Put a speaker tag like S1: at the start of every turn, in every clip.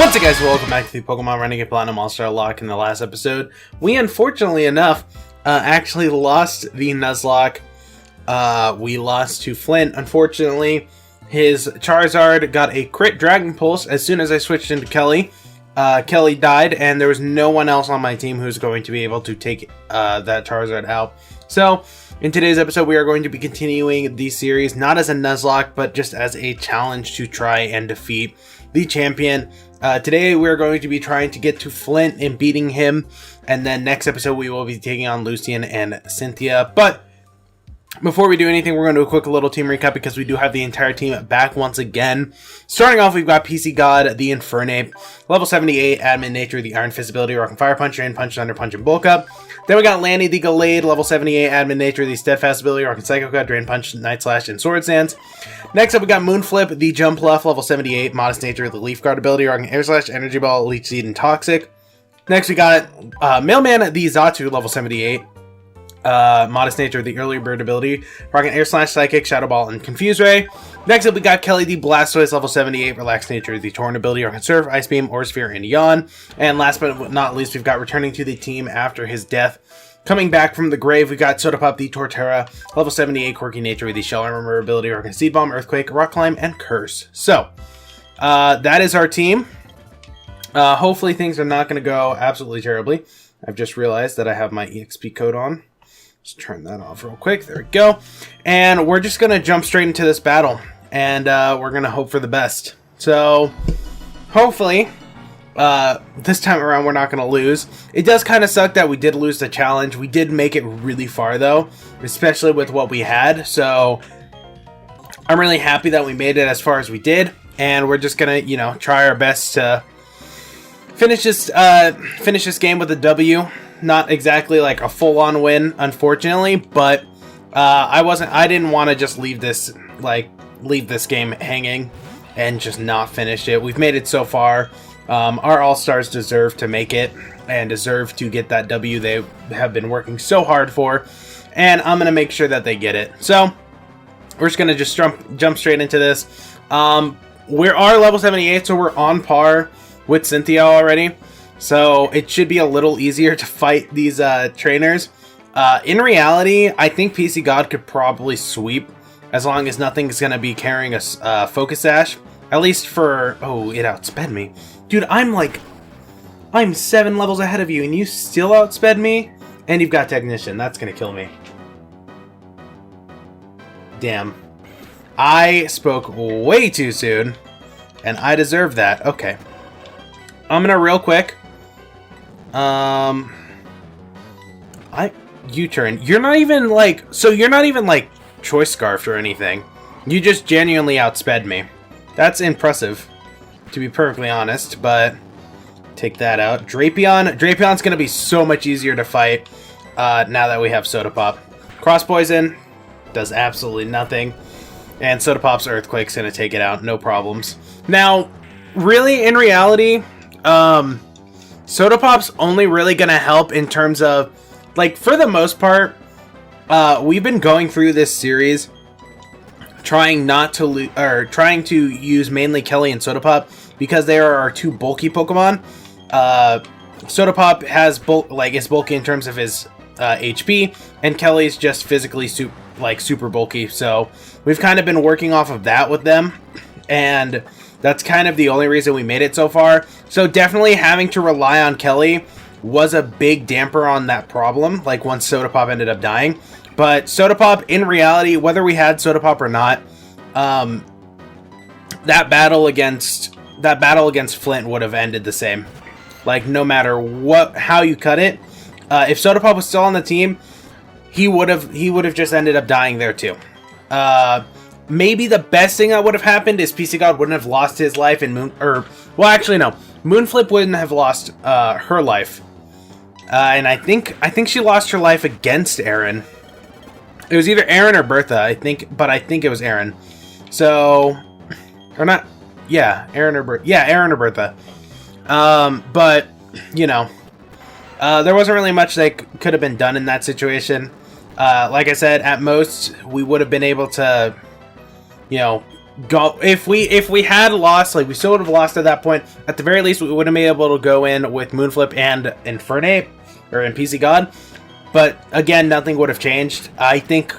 S1: What's up, guys? Welcome back to the Pokemon Renegade Platinum Starlocke. In the last episode, we unfortunately enough actually lost the Nuzlocke. We lost to Flint. Unfortunately, his Charizard got a crit Dragon Pulse as soon as I switched into Kelly. Kelly died, and there was no one else on my team who's going to be able to take that Charizard out. So, in today's episode, we are going to be continuing the series, not as a Nuzlocke, but just as a challenge to try and defeat the champion. Today, we're going to be trying to get to Flint and beating him, and then next episode, we will be taking on Lucian and Cynthia. But before we do anything, we're going to do a quick little team recap because we do have the entire team back once again. Starting off, we've got PC God, the Infernape, level 78, Admin Nature, the Iron Fist ability, Rock and Fire Punch, Rain Punch, Thunder Punch, and Bulk Up. Then we got Lanny, the Gallade, level 78, Admin Nature, the Steadfast ability, Rock and Psycho Cut, Drain Punch, Night Slash, and Sword Stance. Next up, we got Moonflip, the Jumpluff, level 78, Modest Nature, the Leaf Guard ability, Rock and Air Slash, Energy Ball, Leech Seed, and Toxic. Next, we got Mailman, the Xatu, level 78. Modest Nature, the Early Bird ability, Rocket Air Slash, Psychic, Shadow Ball, and Confuse Ray. Next up, we got Kelly, the Blastoise, level 78, Relaxed Nature, the Torn ability, Rocket Surf, Ice Beam, Aura Sphere, and Yawn. And last but not least, we've got returning to the team after his death. Coming back from the grave, we got Sodapop, the Torterra, level 78, Quirky Nature, with the Shell Armor ability, Rocket Seed Bomb, Earthquake, Rock Climb, and Curse. So, that is our team. Hopefully things are not going to go absolutely terribly. I've just realized that I have my EXP code on. Just turn that off real quick. There we go. And we're just going to jump straight into this battle. And we're going to hope for the best. So, hopefully, this time around we're not going to lose. It does kind of suck that we did lose the challenge. We did make it really far, though. Especially with what we had. So, I'm really happy that we made it as far as we did. And we're just going to, try our best to finish this game with a W. Not exactly like a full-on win, unfortunately, but I didn't want to just leave this game hanging and just not finish it. We've made it so far. Our All-Stars deserve to make it and deserve to get that W they have been working so hard for, and I'm gonna make sure that they get it. So we're just gonna just jump straight into this. We are level 78, so we're on par with Cynthia already. So it should be a little easier to fight these trainers. In reality, I think PC God could probably sweep as long as nothing's going to be carrying a Focus Sash. At least for... Oh, it outsped me. Dude, I'm 7 levels ahead of you and you still outsped me? And you've got Technician. That's going to kill me. Damn. I spoke way too soon. And I deserve that. Okay. I'm going to real quick... U-turn. You're not even like choice scarfed or anything. You just genuinely outsped me. That's impressive, to be perfectly honest, but take that out. Drapion's gonna be so much easier to fight now that we have Sodapop. Cross Poison does absolutely nothing, and Sodapop's Earthquake's gonna take it out, no problems. Now, really, in reality, Sodapop's only really gonna help in terms of, like, for the most part, we've been going through this series trying to use mainly Kelly and Sodapop because they are our two bulky Pokemon. Sodapop has is bulky in terms of his HP, and Kelly's just physically super bulky. So we've kind of been working off of that with them, and that's kind of the only reason we made it so far. So definitely having to rely on Kelly was a big damper on that problem, like once Sodapop ended up dying. But Sodapop, in reality, whether we had Sodapop or not, that battle against Flint would have ended the same. Like, no matter how you cut it, if Sodapop was still on the team, he would have just ended up dying there too. Maybe the best thing that would have happened is PC God wouldn't have lost his life in Moonflip wouldn't have lost her life. And I think she lost her life against Aaron. It was either Aaron or Bertha, but I think it was Aaron. So, or not, yeah, Aaron or Bertha. But, there wasn't really much that could have been done in that situation. Like I said, at most, we would have been able to, go if we had lost, like we still would have lost at that point. At the very least, we would have been able to go in with Moonflip and Infernape or in PC God. But again, nothing would have changed. I think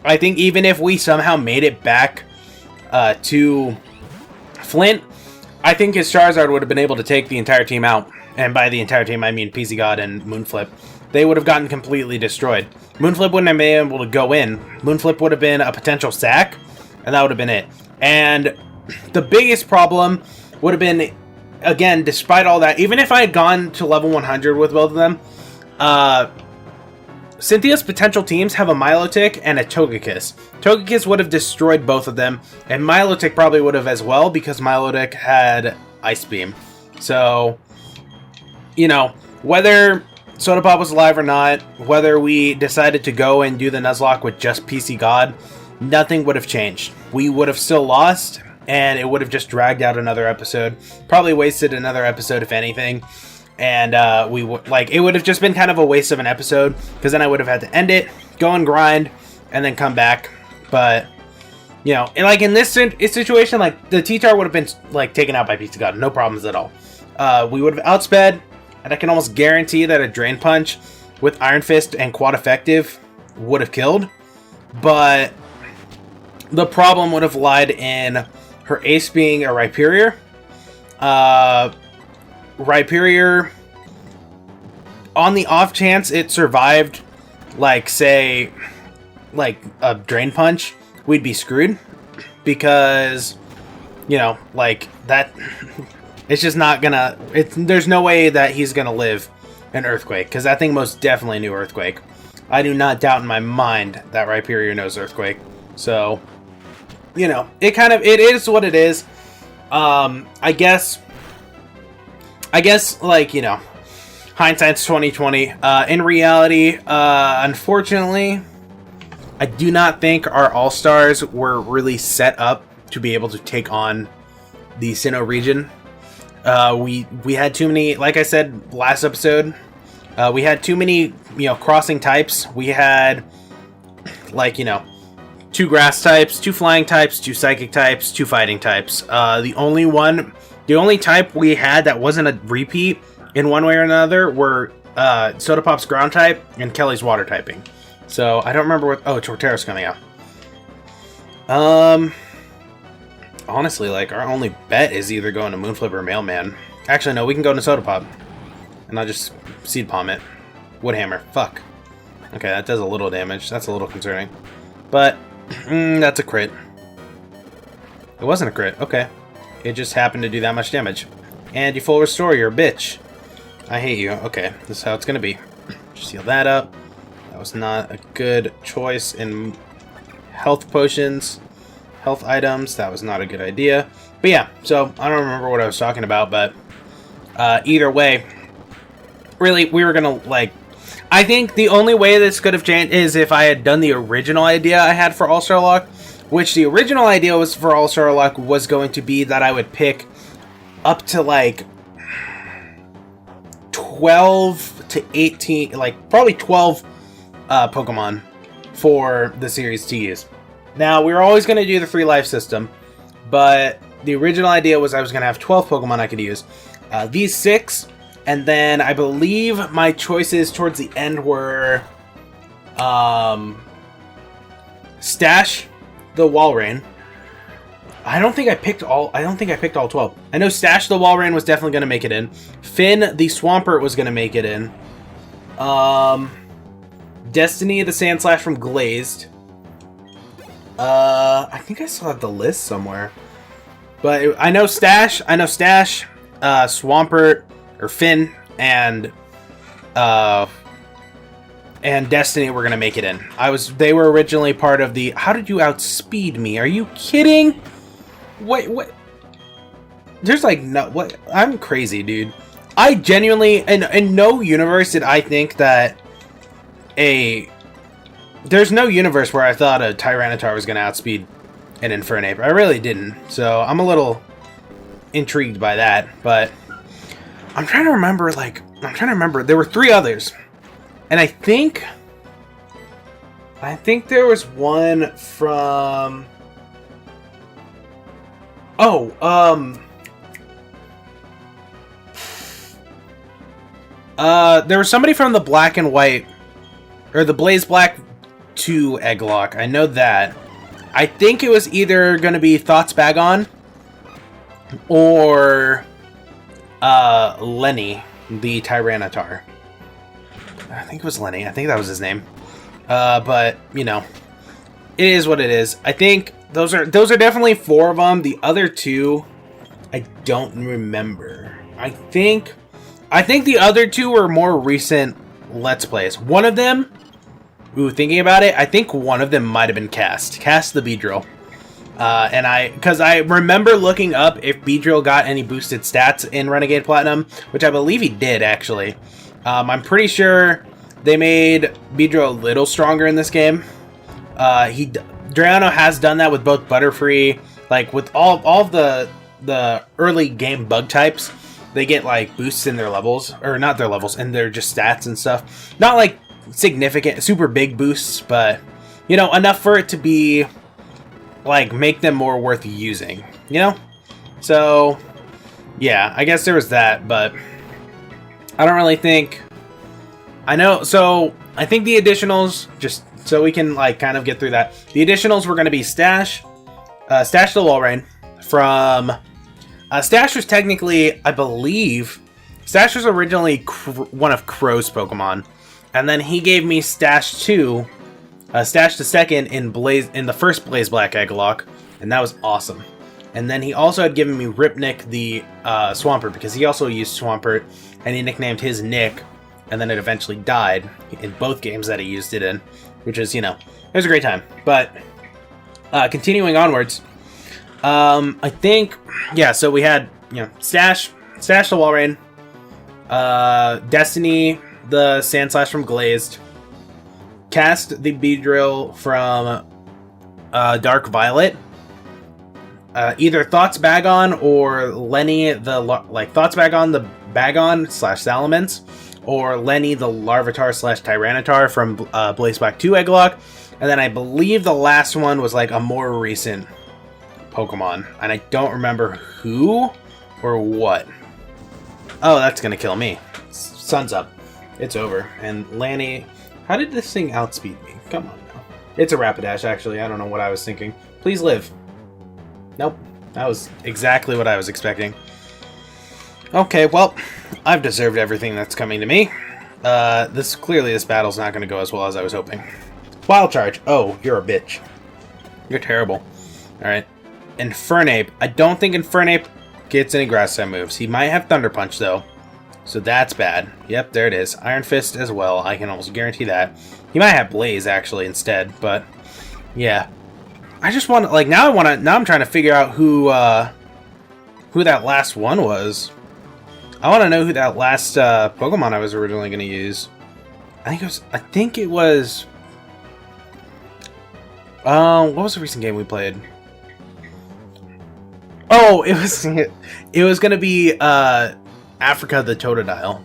S1: even if we somehow made it back to Flint, I think his Charizard would have been able to take the entire team out. And by the entire team, I mean PC God and Moonflip. They would have gotten completely destroyed. Moonflip wouldn't have been able to go in. Moonflip would have been a potential sack, and that would have been it. And the biggest problem would have been, again, despite all that, even if I had gone to level 100 with both of them, Cynthia's potential teams have a Milotic and a Togekiss. Togekiss would have destroyed both of them, and Milotic probably would have as well, because Milotic had Ice Beam. So, you know, whether Soda Pop was alive or not, whether we decided to go and do the Nuzlocke with just PC God, nothing would have changed. We would have still lost, and it would have just dragged out another episode. Probably wasted another episode, if anything. And we would it would have just been kind of a waste of an episode, because then I would have had to end it, go and grind, and then come back. But you know, and like in this situation, like the T-Tar would have been like taken out by PC God, no problems at all. We would have outsped, and I can almost guarantee that a Drain Punch with Iron Fist and Quad Effective would have killed. But the problem would have lied in her ace being a Rhyperior. Rhyperior, on the off chance it survived, like, say, like a Drain Punch, we'd be screwed. Because, you know, like, that, it's just not gonna, there's no way that he's gonna live an Earthquake, because that thing most definitely knew Earthquake. I do not doubt in my mind that Rhyperior knows Earthquake. So, you know, it is what it is. I guess, like, you know, hindsight's 20/20. In reality, unfortunately, I do not think our All-Stars were really set up to be able to take on the Sinnoh region. We had too many, like I said last episode, we had too many, you know, crossing types. We had, like, you know, 2 grass types, 2 flying types, 2 psychic types, 2 fighting types. The only type we had that wasn't a repeat in one way or another were Soda Pop's ground type and Kelly's water typing. So I don't remember what. Oh, Torterra's coming out. Honestly, like, our only bet is either going to Moonflip or Mailman. Actually, no, we can go to Soda Pop, and I'll just Seed Palm it. Woodhammer. Fuck. Okay, that does a little damage. That's a little concerning, but that's a crit. It wasn't a crit. Okay. It just happened to do that much damage. And you full restore, you're a bitch. I hate you. Okay, this is how it's gonna be. Just heal that up. That was not a good choice in health potions, health items. That was not a good idea. But yeah, so I don't remember what I was talking about, but either way, really, we were gonna, like, I think the only way this could have changed is if I had done the original idea I had for All-Star Lock. Which the original idea was for All-Star Lock was going to be that I would pick up to like 12 to 18, like probably 12 Pokemon for the series to use. Now, we were always going to do the free life system, but the original idea was I was going to have 12 Pokemon I could use. These 6, and then I believe my choices towards the end were Stash the Walrein. I don't think I picked all 12. I know Stash the Walrein was definitely going to make it in. Finn the Swampert was going to make it in. Destiny the Sandslash from Glazed. I think I still have the list somewhere. But I know Stash, Swampert, or Finn, and Destiny were gonna make it in. They were originally part of the. How did you outspeed me? Are you kidding? Wait, what? There's like no. What? I'm crazy, dude. I genuinely, in no universe did I think that there's no universe where I thought a Tyranitar was gonna outspeed an Infernape. I really didn't. So I'm a little intrigued by that. But I'm trying to remember. There were 3 others. And I think there was one from Oh, there was somebody from the Black and White, or the Blaze Black 2 Egglock. I know that. I think it was either going to be Thoughts Bagon or Lenny, the Tyranitar. I think it was Lenny. I think that was his name. But, you know, it is what it is. I think those are definitely 4 of them. The other 2, I don't remember. I think the other 2 were more recent Let's Plays. One of them, thinking about it, I think one of them might have been Cast the Beedrill. Because I remember looking up if Beedrill got any boosted stats in Renegade Platinum, which I believe he did, actually. I'm pretty sure they made Beedrill a little stronger in this game. Drayano has done that with both Butterfree, like with all of the early game bug types. They get like boosts in their levels, or not their levels, and their just stats and stuff. Not like significant, super big boosts, but you know, enough for it to be like make them more worth using, you know? So yeah, I guess there was that, but I don't really think I know. So I think the additionals, just so we can like kind of get through that, the additionals were going to be Stash the Walrein from Stash was technically, I believe, Stash was originally one of Crow's Pokemon, and then he gave me Stash 2, Stash the second in the first Blaze Black Egglock, and that was awesome. And then he also had given me Ripnick the Swampert, because he also used Swampert, and he nicknamed his Nick, and then it eventually died in both games that he used it in, which is, you know, it was a great time. But continuing onwards, I think, yeah, so we had, you know, Stash the Walrein, Destiny the Sandslash from Glazed, Cast the Beedrill from Dark Violet, either Thoughts Bagon or Lenny the Thoughts Bagon the Bagon / Salamence, or Lenny the Larvitar / Tyranitar from Blaze Black 2 Egglock, and then I believe the last one was like a more recent Pokemon, and I don't remember who or what. Oh, that's gonna kill me. Sun's up. It's over. And Lanny, how did this thing outspeed me? Come on now. It's a Rapidash, actually. I don't know what I was thinking. Please live. Nope. That was exactly what I was expecting. Okay, well, I've deserved everything that's coming to me. Clearly this battle's not gonna go as well as I was hoping. Wild Charge. Oh, you're a bitch. You're terrible. Alright. Infernape. I don't think Infernape gets any grass type moves. He might have Thunder Punch though, so that's bad. Yep, there it is. Iron Fist as well. I can almost guarantee that. He might have Blaze actually instead, but yeah. I just want to, like, now I'm trying to figure out who that last one was. I want to know who that last Pokemon I was originally going to use. I think it was what was the recent game we played? Oh, it was gonna be Africa the Totodile,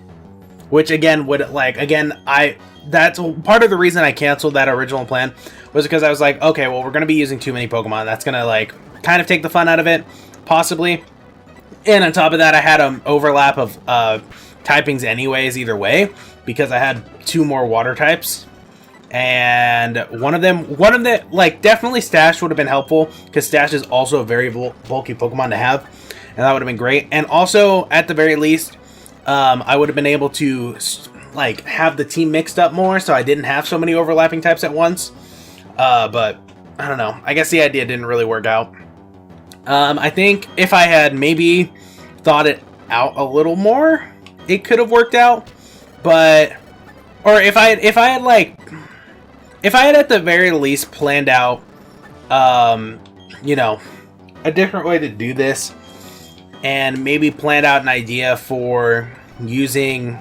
S1: which again that's part of the reason I canceled that original plan, was because I was like, okay, well, we're gonna be using too many Pokemon. That's gonna like kind of take the fun out of it, possibly. And on top of that, I had an overlap of typings anyways, either way, because I had 2 more water types. And one of them, like, definitely Stash would have been helpful, because Stash is also a very bulky Pokemon to have, and that would have been great. And also, at the very least, I would have been able to, like, have the team mixed up more, so I didn't have so many overlapping types at once. But, I don't know. I guess the idea didn't really work out. I think if I had maybe thought it out a little more, it could have worked out. But, or if I had at the very least planned out, you know, a different way to do this, and maybe planned out an idea for using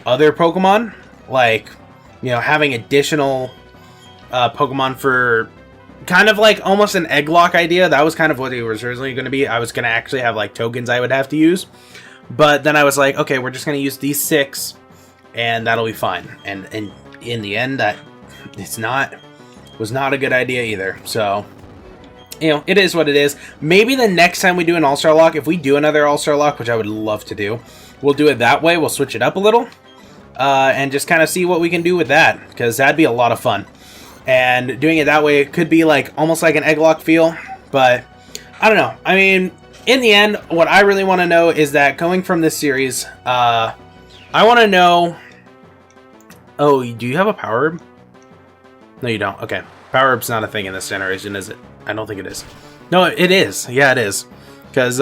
S1: other Pokemon, like, you know, having additional Pokemon for kind of like almost an Egglock idea. That was kind of what it was originally going to be. I was going to actually have like tokens I would have to use, but then I was like, okay, we're just going to use these 6 and that'll be fine. And in the end, that was not a good idea either. So you know, it is what it is. Maybe the next time we do an All-Star Lock, if we do another All-Star Lock, which I would love to do, we'll do it that way. We'll switch it up a little and just kind of see what we can do with that, because that'd be a lot of fun. And doing it that way, it could be like almost like an egg lock feel, but I don't know. I mean, in the end, what I really want to know is that going from this series, I want to know... Oh, do you have a power herb? No, you don't. Okay. Power herb's not a thing in this generation, is it? I don't think it is. No, it is. Yeah, it is. Because,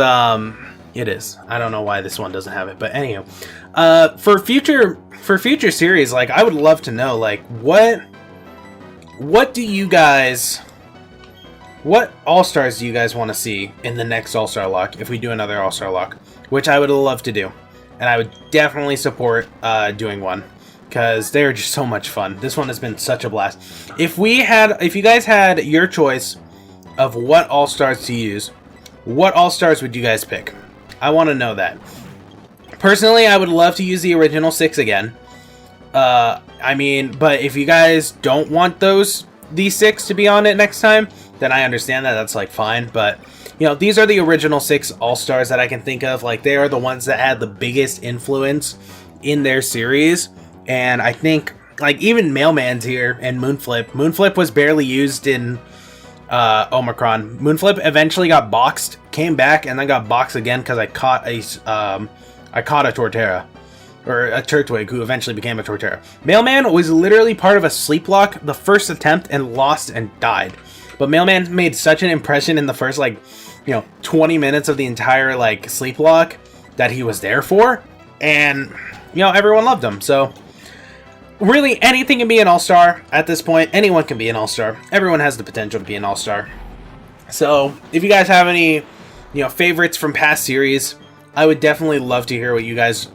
S1: it is. I don't know why this one doesn't have it, but anyhow. For future series, like, I would love to know, like, what do you guys... What All-Stars do you guys want to see in the next All-Star Lock, if we do another All-Star Lock? Which I would love to do. And I would definitely support doing one, because they're just so much fun. This one has been such a blast. If you guys had your choice of what All-Stars to use, what All-Stars would you guys pick? I want to know that. Personally, I would love to use the original 6 again. I mean, but if you guys don't want these 6 to be on it next time, then I understand that. That's like fine. But you know, these are the original 6 All-Stars that I can think of. Like, they are the ones that had the biggest influence in their series. And I think, like, even Mailman's here and Moonflip. Moonflip was barely used in Omicron. Moonflip eventually got boxed, came back, and then got boxed again because I caught a Torterra. Or a Turtwig, who eventually became a Torterra. Mailman was literally part of a sleep lock the first attempt and lost and died. But Mailman made such an impression in the first, like, you know, 20 minutes of the entire, like, sleep lock that he was there for. And, you know, everyone loved him. So, really, anything can be an All-Star at this point. Anyone can be an All-Star. Everyone has the potential to be an All-Star. So, if you guys have any, you know, favorites from past series, I would definitely love to hear what you guys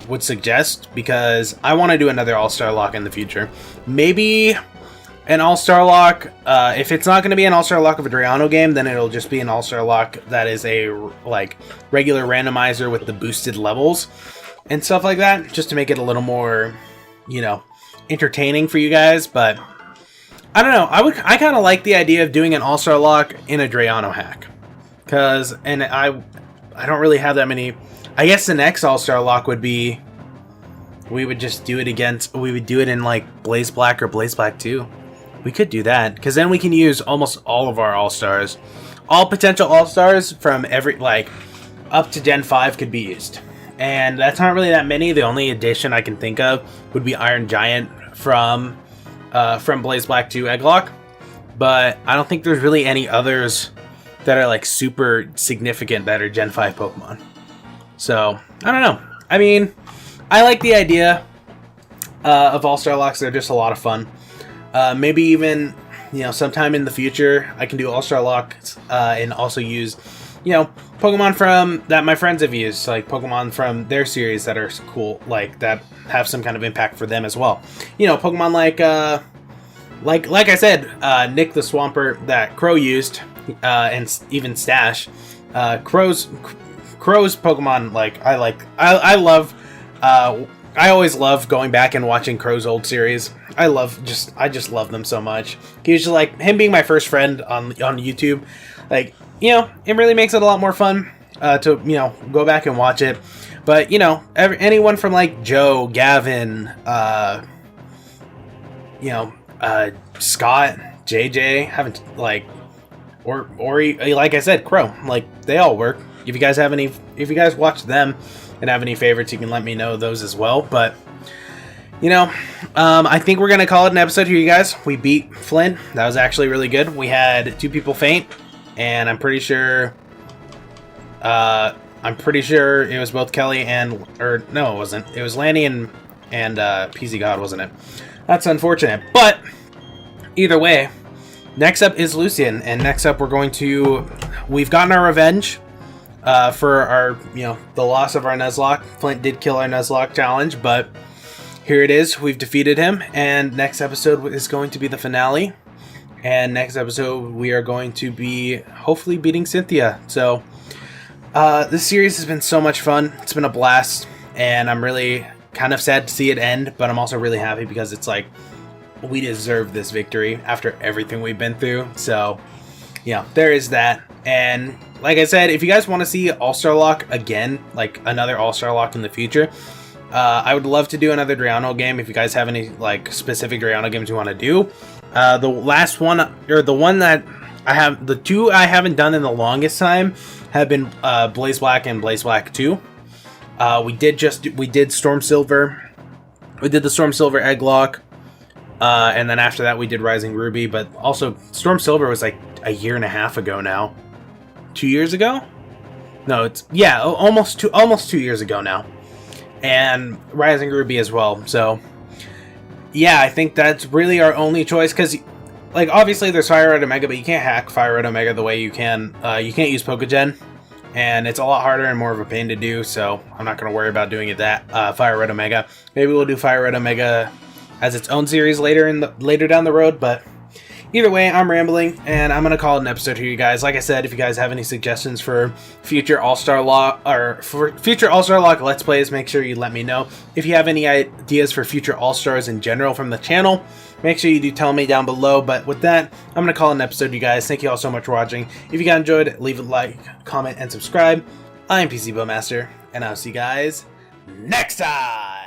S1: would suggest, because I want to do another All-Star Lock in the future. Maybe an All-Star Lock, if it's not going to be an All-Star Lock of a Drayano game, then it'll just be an All-Star Lock that is a, like, regular randomizer with the boosted levels and stuff like that, just to make it a little more, you know, entertaining for you guys. But I don't know, I kind of like the idea of doing an All-Star Lock in a Drayano hack, because, and I don't really have that many. I guess the next All-Star Lock would be, we would just do it against, we would do it in like Blaze Black or Blaze Black 2. We could do that, because then we can use almost all of our All-Stars. All potential All-Stars from every, like, up to Gen 5 could be used. And that's not really that many. The only addition I can think of would be Iron Giant from Blaze Black 2 Egglock. But I don't think there's really any others that are, like, super significant that are Gen 5 Pokemon. So, I don't know. I mean, I like the idea of All-Star Locks. They're just a lot of fun. Maybe even, you know, sometime in the future, I can do All-Star Locks and also use, you know, Pokemon from that my friends have used, like Pokemon from their series that are cool, like that have some kind of impact for them as well. You know, Pokemon like I said, Nick the Swampert that Crow used, and even Stash. Crow's Pokemon, like I love. I always love going back and watching Crow's old series. I just love them so much. He's just like, him being my first friend on YouTube, like, you know, it really makes it a lot more fun to, you know, go back and watch it. But, you know, anyone from like Joe, Gavin, you know, Scott, JJ, haven't, like, or like I said, Crow, like, they all work. If you guys watch them and have any favorites, you can let me know those as well. But, you know, I think we're going to call it an episode here, you guys. We beat Flynn. That was actually really good. We had 2 people faint, and I'm pretty sure it was both Kelly and, or no, it wasn't. It was Lanny and PZ God, wasn't it? That's unfortunate. But either way, next up is Lucian, and next up we've gotten our revenge for our, you know, the loss of our Nuzlocke. Flint did kill our Nuzlocke challenge, but here it is. We've defeated him, and next episode is going to be the finale. And next episode, we are going to be hopefully beating Cynthia. So, this series has been so much fun. It's been a blast, and I'm really kind of sad to see it end, but I'm also really happy because it's like, we deserve this victory after everything we've been through. So, yeah, there is that. And like I said, if you guys want to see All-Star again, like another All-Star in the future, I would love to do another Driano game. If you guys have any like specific Driano games you want to do, the last one, or the one that I have, the two I haven't done in the longest time have been Blaze Black and Blaze Black 2. We did Storm Silver. We did the Storm Silver Egglock. And then after that we did Rising Ruby, but also Storm Silver was like a year and a half ago now. 2 years ago? No, it's, yeah, almost 2 years ago now. And Rising Ruby as well. So yeah, I think that's really our only choice, because like obviously there's Fire Red Omega, but you can't hack Fire Red Omega the way you can. You can't use Pokégen, and it's a lot harder and more of a pain to do, so I'm not going to worry about doing it that Fire Red Omega. Maybe we'll do Fire Red Omega as its own series later down the road, but either way, I'm rambling, and I'm going to call it an episode here, you guys. Like I said, if you guys have any suggestions for future All-Star Lock, or for future All-Star Lock Let's Plays, make sure you let me know. If you have any ideas for future All-Stars in general from the channel, make sure you do tell me down below. But with that, I'm going to call it an episode, you guys. Thank you all so much for watching. If you guys enjoyed, leave a like, comment, and subscribe. I'm PCBloodMaster, and I'll see you guys next time!